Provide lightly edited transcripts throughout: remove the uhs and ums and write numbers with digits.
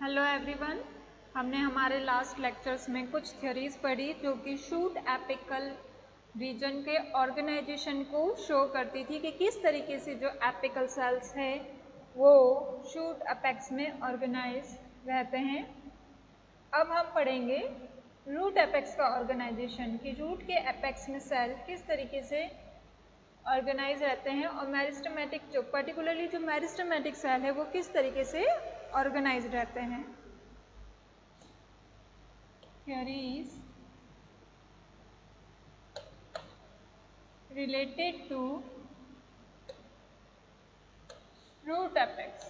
Hello everyone. हमने हमारे last lectures में कुछ थ्योरीज पढ़ी जो कि शूट एपिकल रीजन के ऑर्गेनाइजेशन को शो करती थी कि किस तरीके से जो एपिकल सेल्स है वो शूट एपेक्स में ऑर्गेनाइज रहते हैं। अब हम पढ़ेंगे रूट एपेक्स का ऑर्गेनाइजेशन कि रूट के एपेक्स में सेल किस तरीके से ऑर्गेनाइज रहते हैं और मेरिस्टेमेटिक जो पर्टिकुलरली जो मेरिस्टेमेटिक सेल है वो किस तरीके से ऑर्गेनाइज रहते हैं। Theories related to root apex।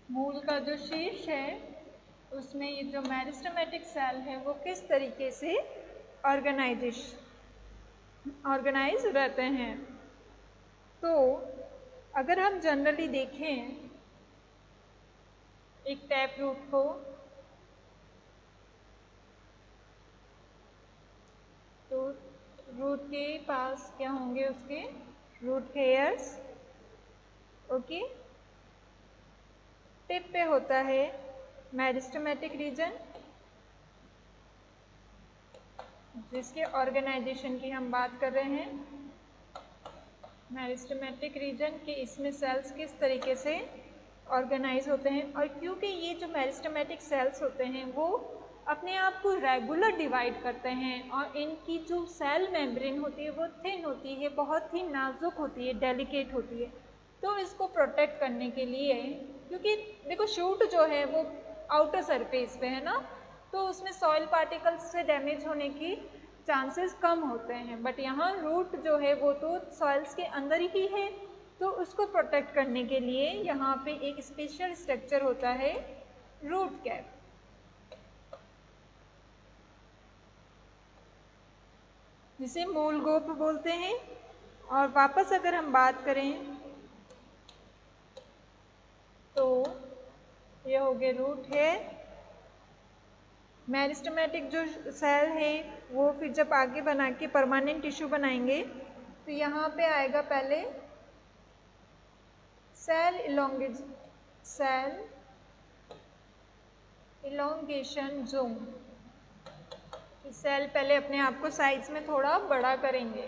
मूल का जो शीर्ष है उसमें ये जो मेरिस्टेमेटिक सेल है वो किस तरीके से ऑर्गेनाइज रहते हैं। तो अगर हम जनरली देखें एक टैप रूट को तो रूट के पास क्या होंगे, उसके रूट हेयर्स। ओके, टिप पे होता है मेरिस्टेमेटिक रीजन जिसके ऑर्गेनाइजेशन की हम बात कर रहे हैं। मेरिस्टेमेटिक रीजन के इसमें सेल्स किस तरीके से ऑर्गेनाइज होते हैं और क्योंकि ये जो मेरिस्टेमेटिक सेल्स होते हैं वो अपने आप को रेगुलर डिवाइड करते हैं और इनकी जो सेल मेम्ब्रेन होती है वो थिन होती है, बहुत ही नाजुक होती है, डेलिकेट होती है। तो इसको प्रोटेक्ट करने के लिए, क्योंकि देखो शूट जो है वो आउटर सरफेस पे है ना, तो उसमें सॉइल पार्टिकल्स से डैमेज होने की चांसेस कम होते हैं, बट यहाँ रूट जो है वो तो सॉइल्स के अंदर ही है। तो उसको प्रोटेक्ट करने के लिए यहाँ पे एक स्पेशल स्ट्रक्चर होता है रूट कैप, जिसे मूल गोप बोलते हैं। और वापस अगर हम बात करें तो ये हो गए रूट है। मेरिस्टेमेटिक जो सेल है वो फिर जब आगे बना के परमानेंट टिश्यू बनाएंगे तो यहाँ पे आएगा पहले सेल इलोंगेशन जोन। सेल पहले अपने आप को साइज में थोड़ा बड़ा करेंगे,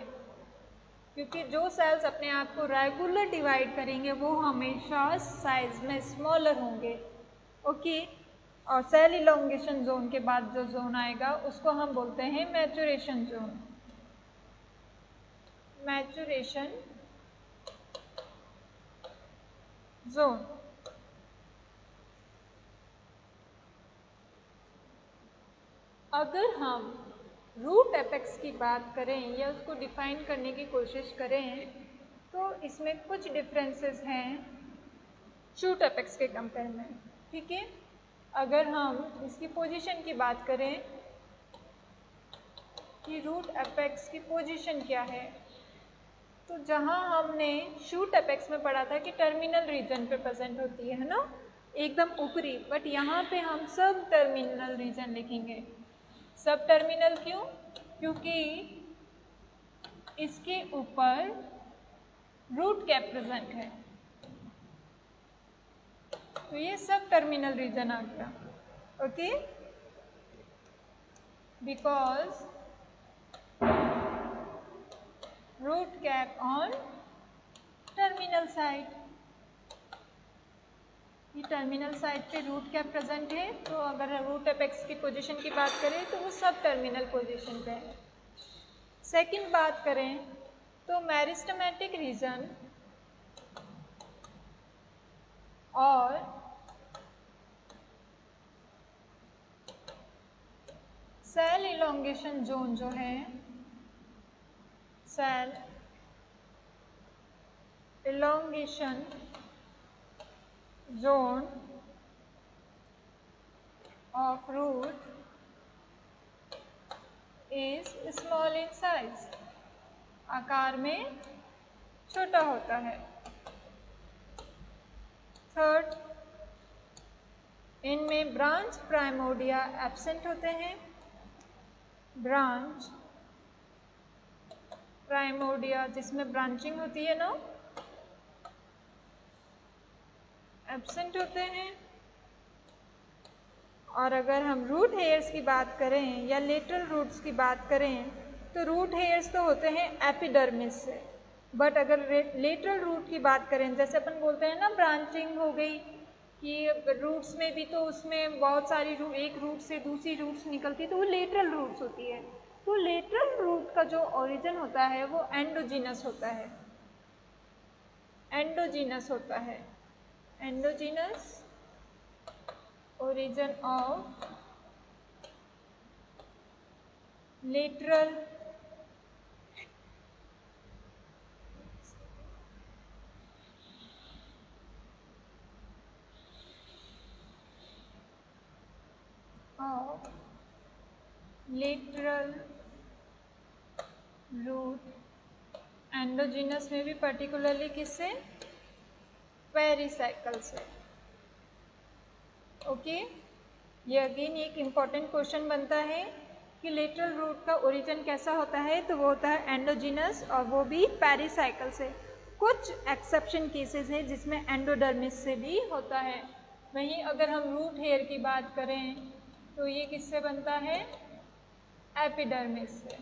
क्योंकि जो सेल्स अपने आप को रेगुलर डिवाइड करेंगे वो हमेशा साइज में स्मॉलर होंगे। ओके, और सेल इलोंगेशन जोन के बाद जो जोन आएगा उसको हम बोलते हैं मैचुरेशन जोन। Maturation zone. अगर हम रूट एपेक्स की बात करें या उसको डिफाइन करने की कोशिश करें तो इसमें कुछ डिफरेंसेस हैं शूट एपेक्स के कंपेयर में। ठीक है, अगर हम इसकी पोजीशन की बात करें कि रूट एपेक्स की पोजीशन क्या है, तो जहां हमने शूट एपेक्स में पढ़ा था कि टर्मिनल रीजन पे प्रेजेंट होती है ना, एकदम ऊपरी, बट यहाँ पे हम सब टर्मिनल रीजन लिखेंगे। सब टर्मिनल क्यों? क्योंकि इसके ऊपर रूट कैप प्रेजेंट है, तो ये सब टर्मिनल रीजन आ गया। Okay, because root cap on terminal side, ये टर्मिनल साइड पे रूट कैप प्रेजेंट है, तो अगर रूट एपेक्स की पोजीशन की बात करें तो वो सब टर्मिनल पोजीशन पे है। सेकंड बात करें तो मेरिस्टेमेटिक रीजन और सेल इलोंगेशन जोन जो है, cell elongation zone of root is small in size, आकार में छोटा होता है। थर्ड, इनमें ब्रांच प्राइमोर्डिया एब्सेंट होते हैं। ब्रांच प्राइमोर्डिया जिसमें ब्रांचिंग होती है ना, एब्सेंट होते हैं। और अगर हम रूट हेयर्स की बात करें या लेटरल रूट्स की बात करें तो रूट हेयर्स तो होते हैं एपिडर्मिस से, बट अगर लेटरल रूट की बात करें, जैसे अपन बोलते हैं ना ब्रांचिंग हो गई कि रूट्स में भी तो उसमें बहुत सारी एक रूट से दूसरी रूट्स निकलती, तो वो लेटरल रूट्स होती है। तो लेटरल रूट का जो ओरिजिन होता है वो एंडोजीनस होता है, एंडोजीनस होता है, endogenous origin of lateral of lateral root endogenous में भी पर्टिकुलरली किससे, पेरिसाइकल से। ओके, ये अगेन एक इम्पॉर्टेंट क्वेश्चन बनता है कि लेटरल रूट का ओरिजिन कैसा होता है, तो वो होता है एंडोजीनस और वो भी पेरिसाइकल से। कुछ एक्सेप्शन केसेस है जिसमें एंडोडर्मिस से भी होता है। वहीं अगर हम रूट हेयर की बात करें तो ये किससे बनता है, एपिडर्मिस से।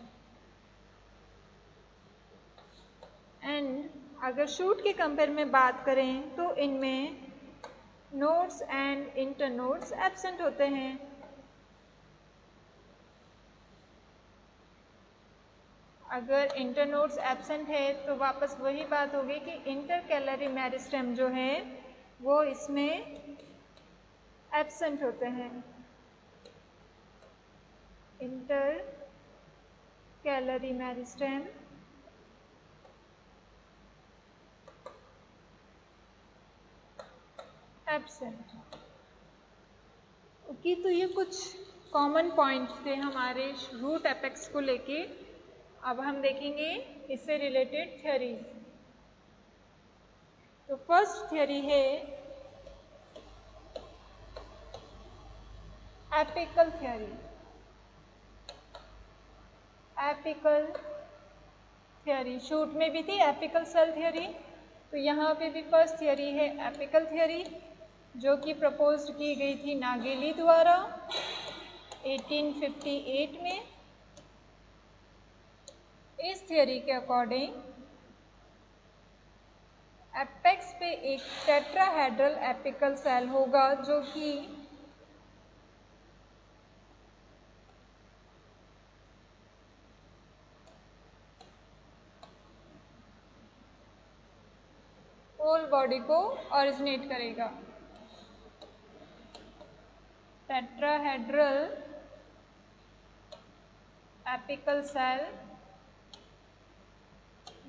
एंड अगर शूट के कंपेयर में बात करें तो इनमें नोड्स एंड इंटरनोड्स एब्सेंट होते हैं। अगर इंटरनोड्स एब्सेंट है तो वापस वही बात होगी कि इंटरकैलरी मेरिस्टेम जो है वो इसमें एब्सेंट होते हैं, इंटरकैलरी मेरिस्टेम एब्सेंट। ओके, तो ये कुछ कॉमन पॉइंट्स थे हमारे रूट एपेक्स को लेके। अब हम देखेंगे इससे रिलेटेड थ्योरीज। तो फर्स्ट थ्योरी है apical theory, apical theory. Shoot में भी थी एपिकल सेल थ्योरी, तो यहाँ पे भी फर्स्ट थ्योरी है एपिकल थ्योरी, जो कि प्रपोज्ड की गई थी नागेली द्वारा 1858 में। इस थ्योरी के अकॉर्डिंग एपेक्स पे एक टेट्राहेड्रल एपिकल सेल होगा जो कि होल बॉडी को ओरिजिनेट करेगा। टेट्राहेड्रल एपिकल सेल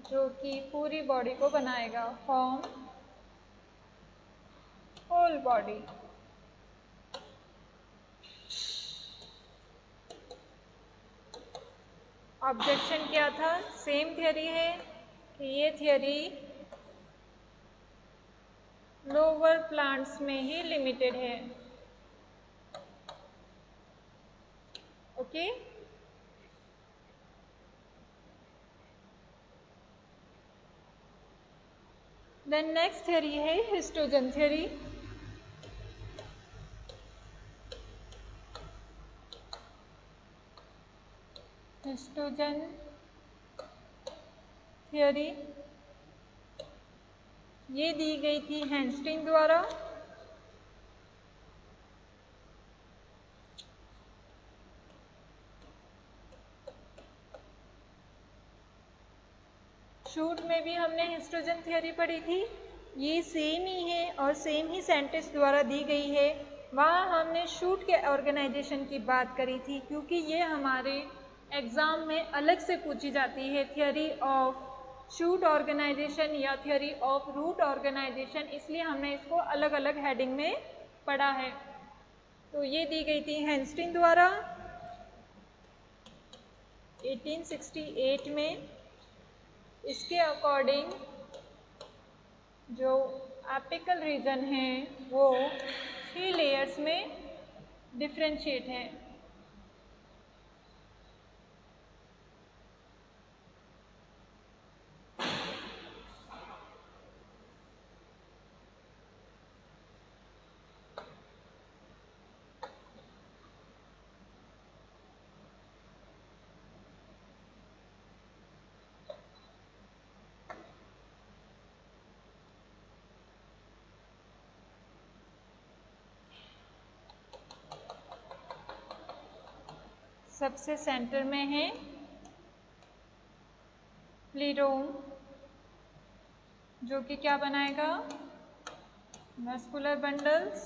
जो कि पूरी बॉडी को बनाएगा, फॉर्म होल बॉडी। ऑब्जेक्शन क्या था, सेम थ्योरी है कि ये थ्योरी लोअर प्लांट्स में ही लिमिटेड है। ओके, देन नेक्स्ट थ्योरी है हिस्टोजन थ्योरी। हिस्टोजन थ्योरी ये दी गई थी हैंस्टिंग द्वारा। शूट में भी हमने हिस्टोजन थ्योरी पढ़ी थी, ये सेम ही है और सेम ही साइंटिस्ट द्वारा दी गई है। वहाँ हमने शूट के ऑर्गेनाइजेशन की बात करी थी, क्योंकि ये हमारे एग्ज़ाम में अलग से पूछी जाती है, थ्योरी ऑफ शूट ऑर्गेनाइजेशन या थ्योरी ऑफ रूट ऑर्गेनाइजेशन, इसलिए हमने इसको अलग अलग हेडिंग में पढ़ा है। तो ये दी गई थी हैंस्टिंग द्वारा 1868 में। इसके अकॉर्डिंग जो एपिकल रीजन है वो 3 लेयर्स में डिफ्रेंशिएट है। सबसे सेंटर में है प्लीरोम, जो कि क्या बनाएगा, मस्कुलर बंडल्स।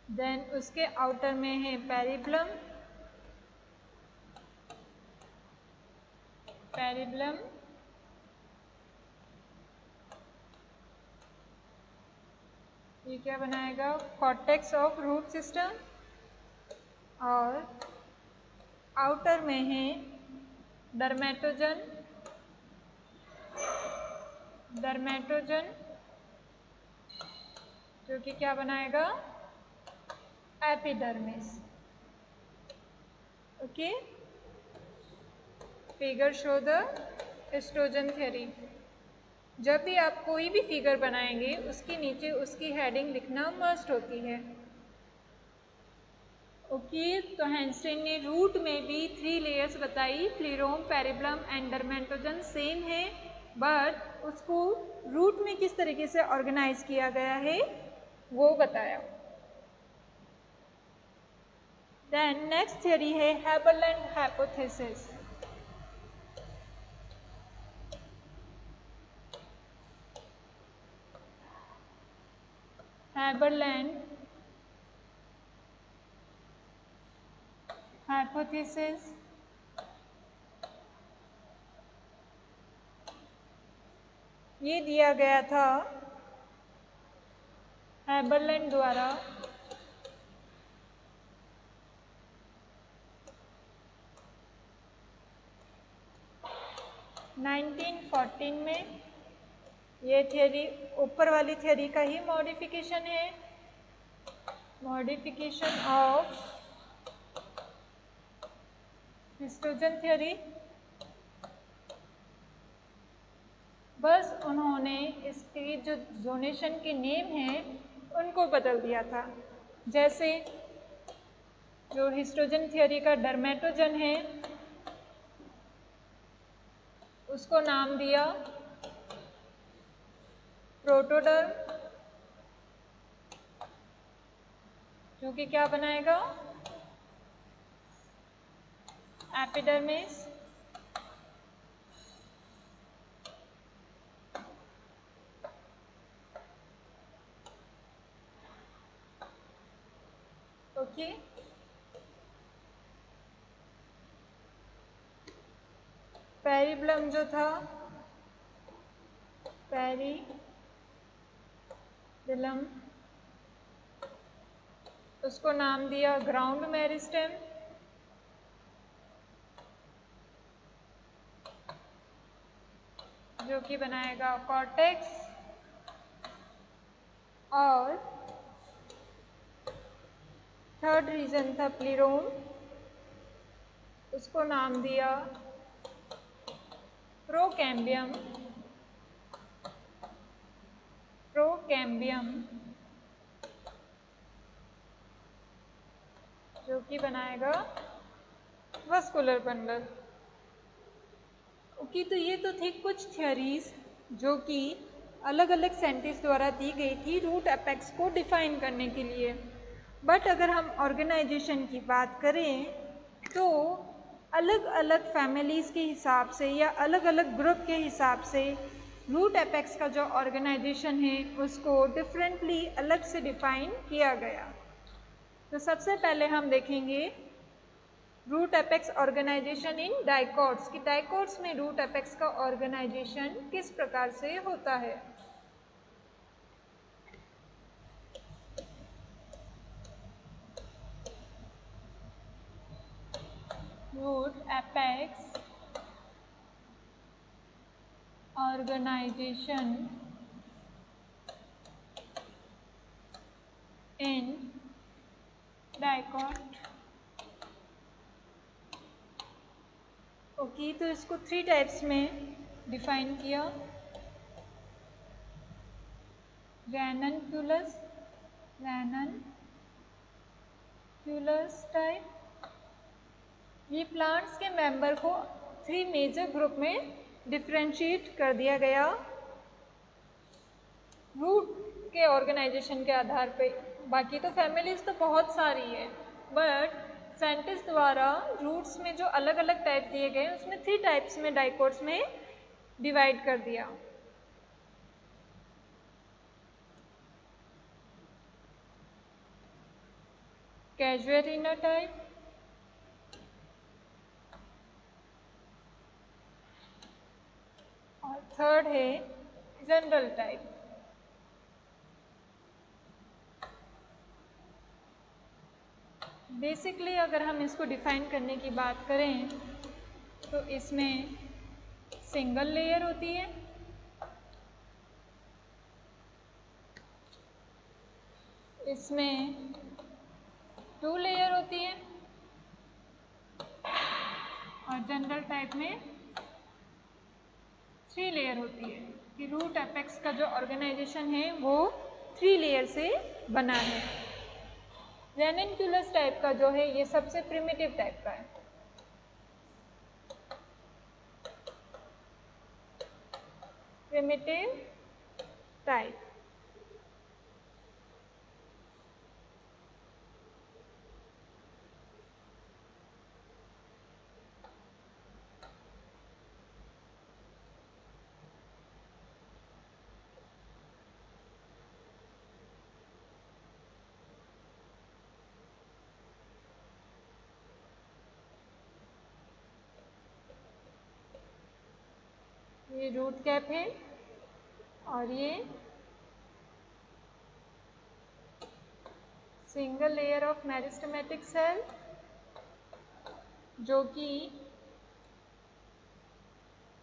देन उसके आउटर में है पेरिब्लम, पेरिब्लम ये क्या बनाएगा, कॉर्टेक्स ऑफ रूट सिस्टम। और आउटर में है डर्मेटोजन, डर्मेटोजन जो कि क्या बनाएगा, epidermis. Okay, figure show the estrogen theory. जब भी आप कोई भी फिगर बनाएंगे उसके नीचे उसकी हेडिंग लिखना मस्ट होती है। ओके, तो हैंसेन ने रूट में भी 3 लेयर्स बताई, प्लीरोम, पेरिब्लम एंड डर्मेटोजन सेम है, बट उसको रूट में किस तरीके से ऑर्गेनाइज किया गया है वो बताया। देन नेक्स्ट थ्योरी है हैबरलैंड हाइपोथेसिस। हैबरलैंड हाइपोथेसिस ये दिया गया था हैबरलैंड द्वारा 1914 में। ये थ्योरी ऊपर वाली थ्योरी का ही मॉडिफिकेशन है, मॉडिफिकेशन ऑफ एस्ट्रोजन थ्योरी। बस उन्होंने इसके जो जोनेशन के नेम हैं उनको बदल दिया था। जैसे जो हिस्ट्रोजन थ्योरी का डर्मेटोजन है उसको नाम दिया प्रोटोडर्म, जो कि क्या बनाएगा, एपिडर्मिस। ओके, पेरिब्लम जो था, पेरिब्लम उसको नाम दिया ग्राउंड मेरिस्टेम, जो कि बनाएगा कॉर्टेक्स। और थर्ड रीजन था प्लीरोम, उसको नाम दिया प्रोकैम्बियम, प्रोकैम्बियम जो कि बनाएगा वस्कुलर बंडल। ओके, तो ये तो थे कुछ थ्योरीज जो कि अलग अलग साइंटिस्ट द्वारा दी गई थी रूट एपेक्स को डिफाइन करने के लिए। बट अगर हम ऑर्गेनाइजेशन की बात करें तो अलग अलग फैमिलीज़ के हिसाब से या अलग अलग ग्रुप के हिसाब से रूट एपेक्स का जो ऑर्गेनाइजेशन है उसको डिफरेंटली अलग से डिफाइन किया गया। तो सबसे पहले हम देखेंगे root apex organization in dicots कि डाइकॉट्स में रूट एपेक्स का ऑर्गेनाइजेशन किस प्रकार से होता है। Root apex organization in dicot. Okay, तो इसको 3 टाइप्स में डिफाइन किया, रैननक्यूलस, रैननक्यूलस टाइप। ये प्लांट्स के मेंबर को 3 मेजर ग्रुप में डिफरेंशिएट कर दिया गया रूट के ऑर्गेनाइजेशन के आधार पे। बाकी तो फैमिलीज तो बहुत सारी है, बट साइंटिस्ट द्वारा रूट्स में जो अलग अलग टाइप दिए गए उसमें 3 टाइप्स में डाइकोट्स में डिवाइड कर दिया। कैजुएरिना टाइप, और थर्ड है जनरल टाइप। बेसिकली अगर हम इसको डिफाइन करने की बात करें तो इसमें सिंगल लेयर होती है, इसमें 2 लेयर होती है, और जनरल टाइप में 3 लेयर होती है। कि रूट एपेक्स का जो ऑर्गेनाइजेशन है वो 3 लेयर से बना है। रेनिनक्यूलस टाइप का जो है ये सबसे प्रिमिटिव टाइप का है। Primitive type. ये रूट कैप है और ये single layer of meristematic cell जो कि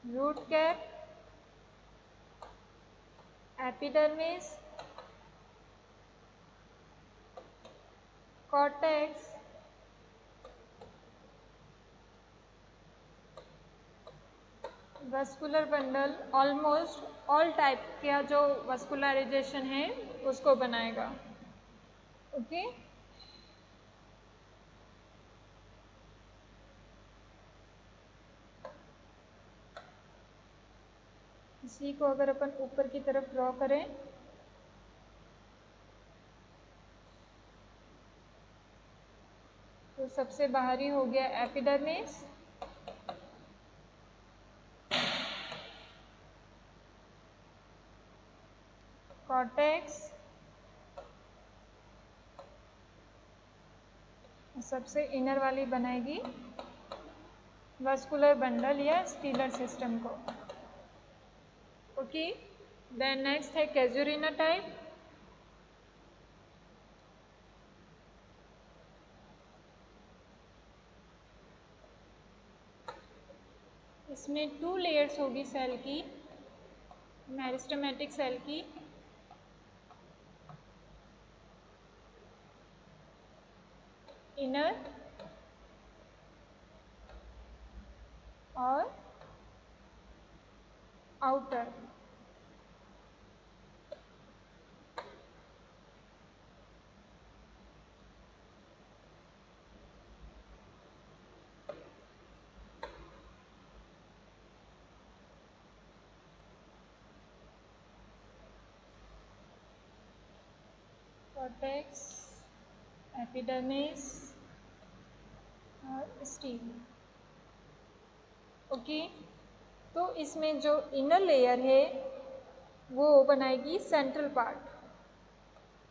root cap, epidermis, cortex, vascular bundle, almost all type का जो वस्कुलराइजेशन है उसको बनाएगा। ओके, इसी को अगर अपन ऊपर की तरफ ड्रॉ करें तो सबसे बाहरी हो गया एपिडर्मिस, कॉर्टेक्स, सबसे इनर वाली बनाएगी वस्कुलर बंडल या स्टीलर सिस्टम को। ओके, देन नेक्स्ट है कैजुरिना टाइप। इसमें 2 लेयर्स होगी सेल की, मेरिस्टेमेटिक सेल की। इनर और आउटर। कॉर्टेक्स, एपिडर्मिस और स्टील। ओके, तो इसमें जो इनर लेयर है वो बनाएगी सेंट्रल पार्ट।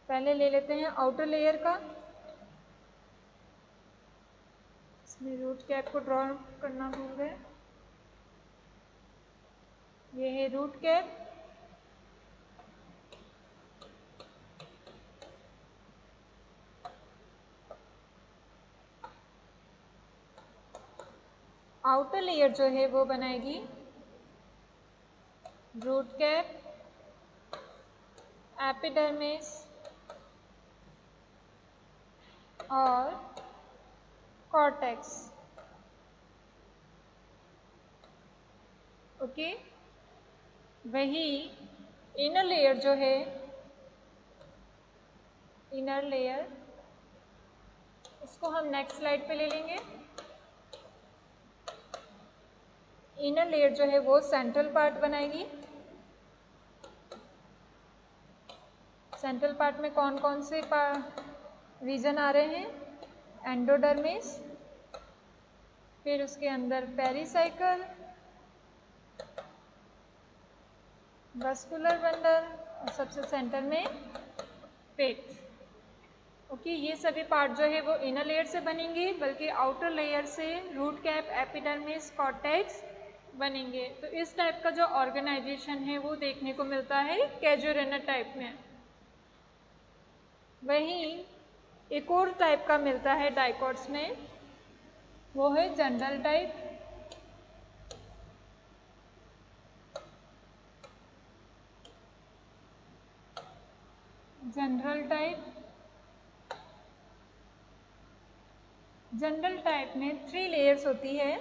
पहले ले लेते हैं आउटर लेयर का। इसमें रूट कैप को ड्रॉ करना भूल गए। ये है रूट कैप, आउटर लेयर जो है वो बनाएगी रूट कैप, एपिडर्मिस और कॉर्टेक्स। ओके, वही इनर लेयर जो है, इनर लेयर, इसको हम नेक्स्ट स्लाइड पे ले लेंगे। इनर लेयर जो है वो सेंट्रल पार्ट बनाएगी। सेंट्रल पार्ट में कौन कौन से रीजन आ रहे हैं? एंडोडर्मिस, फिर उसके अंदर पेरिसाइकल, वस्कुलर बंडल और सबसे सेंटर में पेट। ओके, ये सभी पार्ट जो है वो इनर लेयर से बनेंगे, बल्कि आउटर लेयर से रूट कैप, एपिडर्मिस, कॉर्टेक्स बनेंगे। तो इस टाइप का जो ऑर्गेनाइजेशन है वो देखने को मिलता है कैजुरेनर टाइप में। वहीं एक और टाइप का मिलता है डाइकॉट्स में, वो है जनरल टाइप। जनरल टाइप में 3 लेयर्स होती है।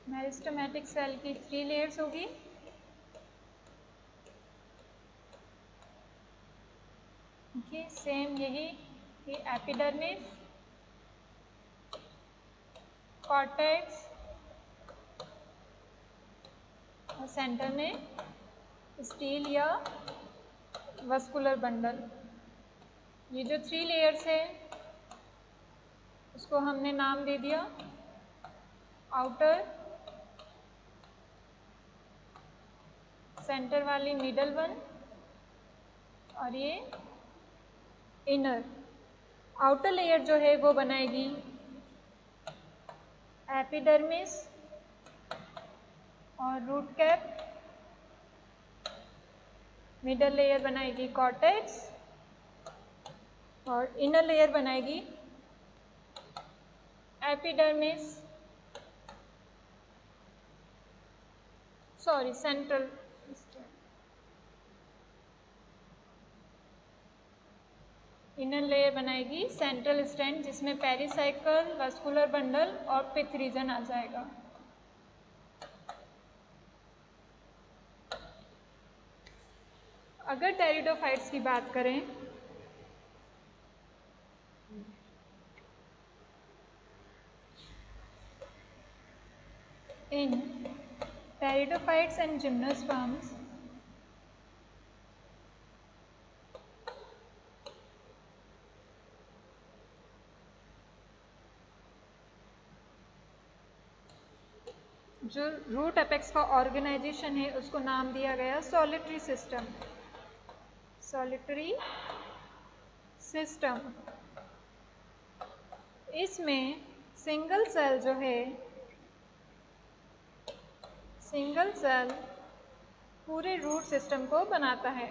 मेरिस्टेमेटिक सेल की 3 लेयर्स होगी। ओके, सेम यही कि एपिडर्मिस, कॉर्टेक्स और सेंटर में स्टील या वस्कुलर बंडल। ये जो 3 लेयर्स है उसको हमने नाम दे दिया आउटर, सेंटर वाली मिडल वन और ये इनर। आउटर लेयर जो है वो बनाएगी एपिडर्मिस और रूट कैप, मिडल लेयर बनाएगी कॉर्टेक्स और इनर लेयर बनाएगी epidermis, sorry central. Inner layer बनाएगी सेंट्रल स्टैंड, जिसमें पेरिसाइकल, वस्कुलर बंडल और पिथ रीजन आ जाएगा। अगर टेरिडोफाइट्स की बात करें इन टेरिडोफाइट्स एंड जिम्नोस्पर्म्स, जो रूट एपेक्स का ऑर्गेनाइजेशन है उसको नाम दिया गया सॉलिटरी सिस्टम। सॉलिटरी सिस्टम, इसमें सिंगल सेल जो है, सिंगल सेल पूरे रूट सिस्टम को बनाता है।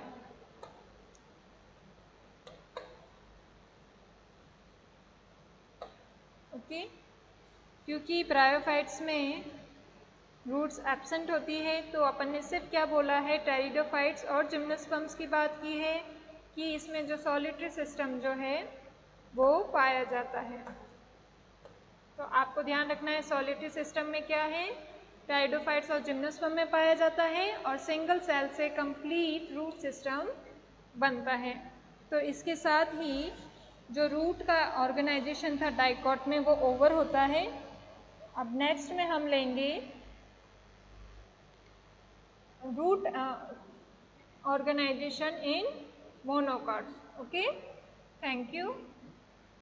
ओके, क्योंकि ब्रायोफाइट्स में रूट्स एब्सेंट होती है, तो अपन ने सिर्फ क्या बोला है, टेरिडोफाइट्स और जिम्नोस्पर्म्स की बात की है कि इसमें जो सॉलिटरी सिस्टम जो है वो पाया जाता है। तो आपको ध्यान रखना है सॉलिटरी सिस्टम में क्या है, टेरिडोफाइट्स और जिम्नोस्पर्म में पाया जाता है और सिंगल सेल से कंप्लीट रूट सिस्टम बनता है। तो इसके साथ ही जो रूट का ऑर्गेनाइजेशन था डाइकॉट में वो ओवर होता है। अब नेक्स्ट में हम लेंगे root organization in monocots. Okay, thank you.